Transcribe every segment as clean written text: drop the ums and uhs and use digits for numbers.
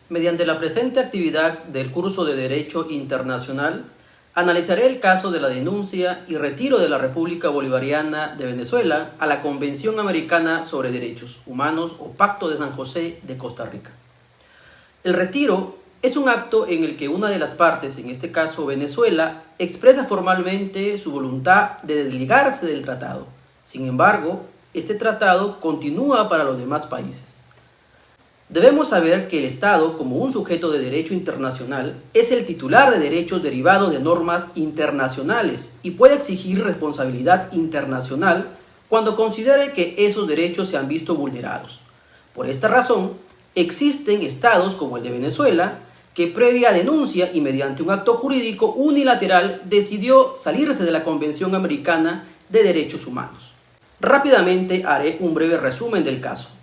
Mediante la presente actividad del curso de Derecho Internacional, analizaré el caso de la denuncia y retiro de la República Bolivariana de Venezuela a la Convención Americana sobre Derechos Humanos o Pacto de San José de Costa Rica. El retiro es un acto en el que una de las partes, en este caso Venezuela, expresa formalmente su voluntad de desligarse del tratado. Sin embargo, este tratado continúa para los demás países. Debemos saber que el Estado, como un sujeto de derecho internacional, es el titular de derechos derivados de normas internacionales y puede exigir responsabilidad internacional cuando considere que esos derechos se han visto vulnerados. Por esta razón, existen estados como el de Venezuela, que previa denuncia y mediante un acto jurídico unilateral decidió salirse de la Convención Americana de Derechos Humanos. Rápidamente haré un breve resumen del caso.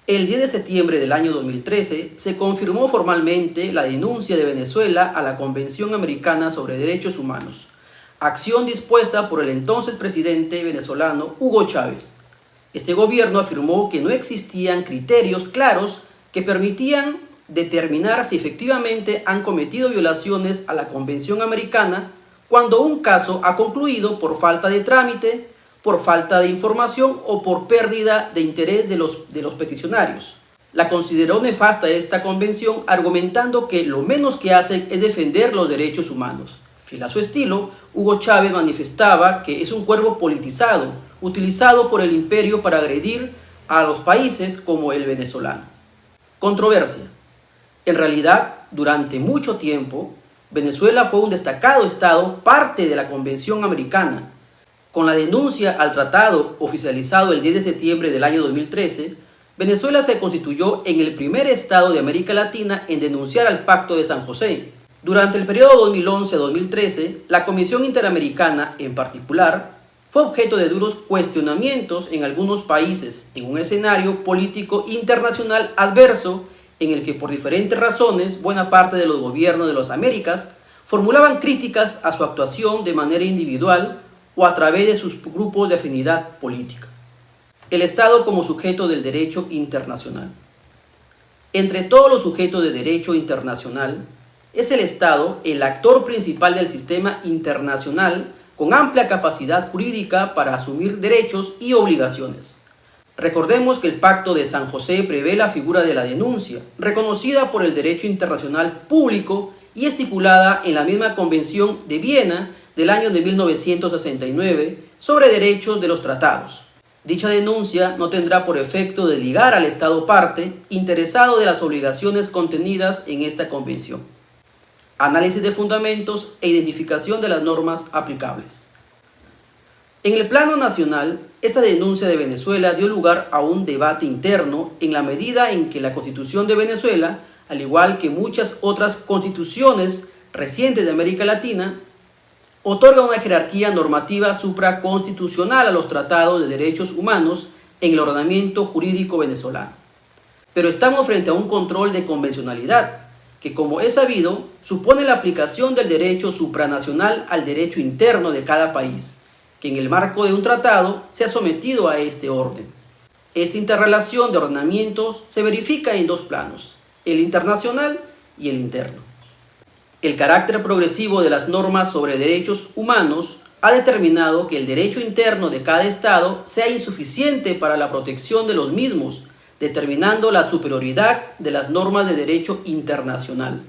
El 10 de septiembre del año 2013 se confirmó formalmente la denuncia de Venezuela a la Convención Americana sobre Derechos Humanos, acción dispuesta por el entonces presidente venezolano Hugo Chávez. Este gobierno afirmó que no existían criterios claros que permitían determinar si efectivamente han cometido violaciones a la Convención Americana cuando un caso ha concluido por falta de trámite, por falta de información o por pérdida de interés de los peticionarios. La consideró nefasta esta convención, argumentando que lo menos que hace es defender los derechos humanos. Fiel a su estilo, Hugo Chávez manifestaba que es un cuerpo politizado, utilizado por el imperio para agredir a los países como el venezolano. Controversia. En realidad, durante mucho tiempo, Venezuela fue un destacado estado, parte de la Convención Americana. Con la denuncia al tratado oficializado el 10 de septiembre del año 2013, Venezuela se constituyó en el primer estado de América Latina en denunciar al Pacto de San José. Durante el periodo 2011-2013, la Comisión Interamericana, en particular, fue objeto de duros cuestionamientos en algunos países en un escenario político internacional adverso en el que por diferentes razones buena parte de los gobiernos de las Américas formulaban críticas a su actuación de manera individual o a través de sus grupos de afinidad política. El Estado como sujeto del derecho internacional. Entre todos los sujetos de derecho internacional, es el Estado el actor principal del sistema internacional con amplia capacidad jurídica para asumir derechos y obligaciones. Recordemos que el Pacto de San José prevé la figura de la denuncia, reconocida por el derecho internacional público y estipulada en la misma Convención de Viena del año de 1969 sobre derechos de los tratados. Dicha denuncia no tendrá por efecto desligar al Estado parte interesado de las obligaciones contenidas en esta convención. Análisis de fundamentos e identificación de las normas aplicables. En el plano nacional, esta denuncia de Venezuela dio lugar a un debate interno en la medida en que la Constitución de Venezuela, al igual que muchas otras constituciones recientes de América Latina, otorga una jerarquía normativa supraconstitucional a los tratados de derechos humanos en el ordenamiento jurídico venezolano. Pero estamos frente a un control de convencionalidad, que como es sabido, supone la aplicación del derecho supranacional al derecho interno de cada país, que en el marco de un tratado se ha sometido a este orden. Esta interrelación de ordenamientos se verifica en dos planos, el internacional y el interno. El carácter progresivo de las normas sobre derechos humanos ha determinado que el derecho interno de cada Estado sea insuficiente para la protección de los mismos, determinando la superioridad de las normas de derecho internacional.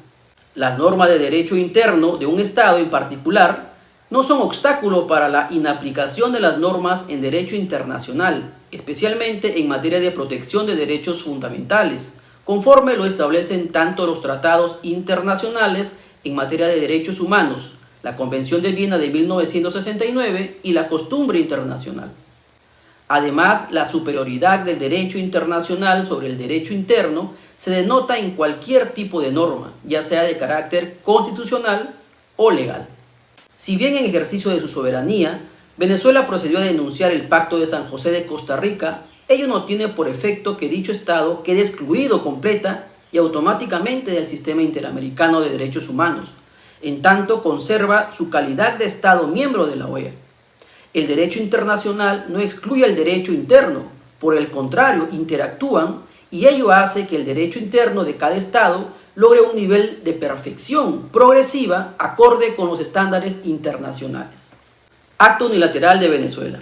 Las normas de derecho interno de un Estado en particular no son obstáculo para la inaplicación de las normas en derecho internacional, especialmente en materia de protección de derechos fundamentales, conforme lo establecen tanto los tratados internacionales en materia de derechos humanos, la Convención de Viena de 1969 y la costumbre internacional. Además, la superioridad del derecho internacional sobre el derecho interno se denota en cualquier tipo de norma, ya sea de carácter constitucional o legal. Si bien en ejercicio de su soberanía, Venezuela procedió a denunciar el Pacto de San José de Costa Rica, ello no tiene por efecto que dicho Estado quede excluido completa y automáticamente del sistema interamericano de derechos humanos, en tanto conserva su calidad de Estado miembro de la OEA. El derecho internacional no excluye el derecho interno, por el contrario, interactúan y ello hace que el derecho interno de cada Estado logre un nivel de perfección progresiva acorde con los estándares internacionales. Acto unilateral de Venezuela.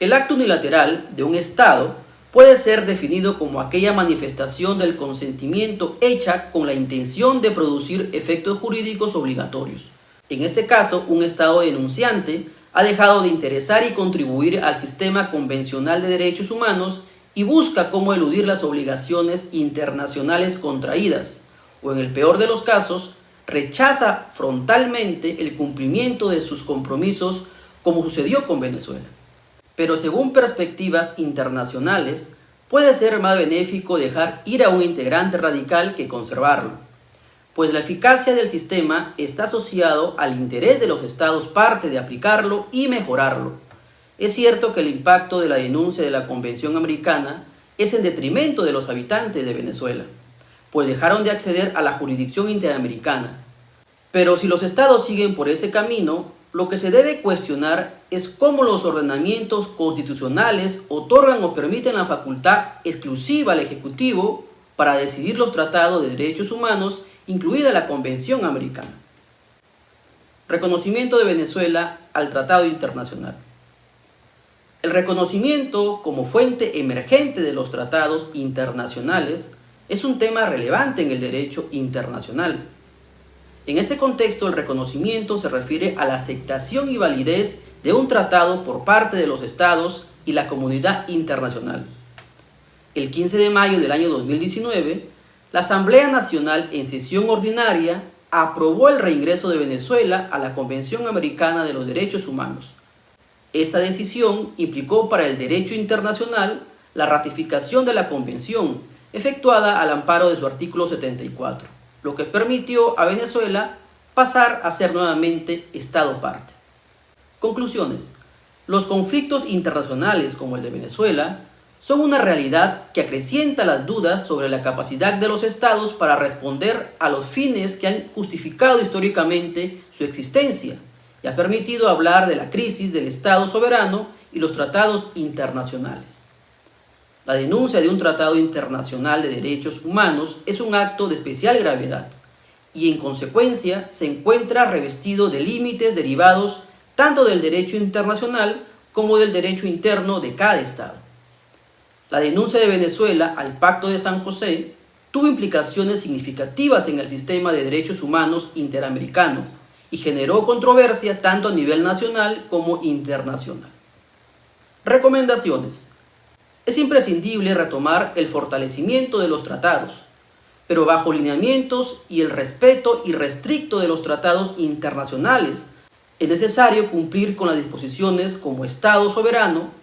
El acto unilateral de un Estado puede ser definido como aquella manifestación del consentimiento hecha con la intención de producir efectos jurídicos obligatorios. En este caso, un Estado denunciante ha dejado de interesar y contribuir al sistema convencional de derechos humanos y busca cómo eludir las obligaciones internacionales contraídas, o en el peor de los casos, rechaza frontalmente el cumplimiento de sus compromisos, como sucedió con Venezuela. Pero según perspectivas internacionales, puede ser más benéfico dejar ir a un integrante radical que conservarlo, pues la eficacia del sistema está asociado al interés de los estados parte de aplicarlo y mejorarlo. Es cierto que el impacto de la denuncia de la Convención Americana es en detrimento de los habitantes de Venezuela, pues dejaron de acceder a la jurisdicción interamericana. Pero si los estados siguen por ese camino, lo que se debe cuestionar es cómo los ordenamientos constitucionales otorgan o permiten la facultad exclusiva al Ejecutivo para decidir los tratados de derechos humanos, incluida la Convención Americana. Reconocimiento de Venezuela al Tratado Internacional. El reconocimiento como fuente emergente de los tratados internacionales es un tema relevante en el derecho internacional. En este contexto, el reconocimiento se refiere a la aceptación y validez de un tratado por parte de los estados y la comunidad internacional. El 15 de mayo del año 2019, la Asamblea Nacional en sesión ordinaria aprobó el reingreso de Venezuela a la Convención Americana de los Derechos Humanos. Esta decisión implicó para el derecho internacional la ratificación de la Convención, efectuada al amparo de su artículo 74, lo que permitió a Venezuela pasar a ser nuevamente Estado parte. Conclusiones. Los conflictos internacionales como el de Venezuela son una realidad que acrecienta las dudas sobre la capacidad de los estados para responder a los fines que han justificado históricamente su existencia y ha permitido hablar de la crisis del Estado soberano y los tratados internacionales. La denuncia de un tratado internacional de derechos humanos es un acto de especial gravedad y en consecuencia se encuentra revestido de límites derivados tanto del derecho internacional como del derecho interno de cada Estado. La denuncia de Venezuela al Pacto de San José tuvo implicaciones significativas en el sistema de derechos humanos interamericano y generó controversia tanto a nivel nacional como internacional. Recomendaciones. Es imprescindible retomar el fortalecimiento de los tratados, pero bajo lineamientos y el respeto irrestricto de los tratados internacionales. Es necesario cumplir con las disposiciones como Estado soberano,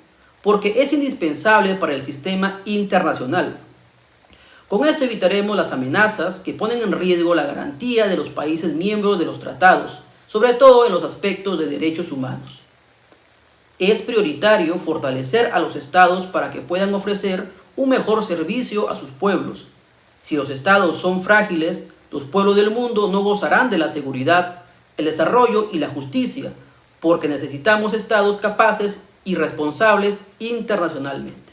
porque es indispensable para el sistema internacional. Con esto evitaremos las amenazas que ponen en riesgo la garantía de los países miembros de los tratados, sobre todo en los aspectos de derechos humanos. Es prioritario fortalecer a los estados para que puedan ofrecer un mejor servicio a sus pueblos. Si los estados son frágiles, los pueblos del mundo no gozarán de la seguridad, el desarrollo y la justicia, porque necesitamos estados capaces y responsables internacionalmente.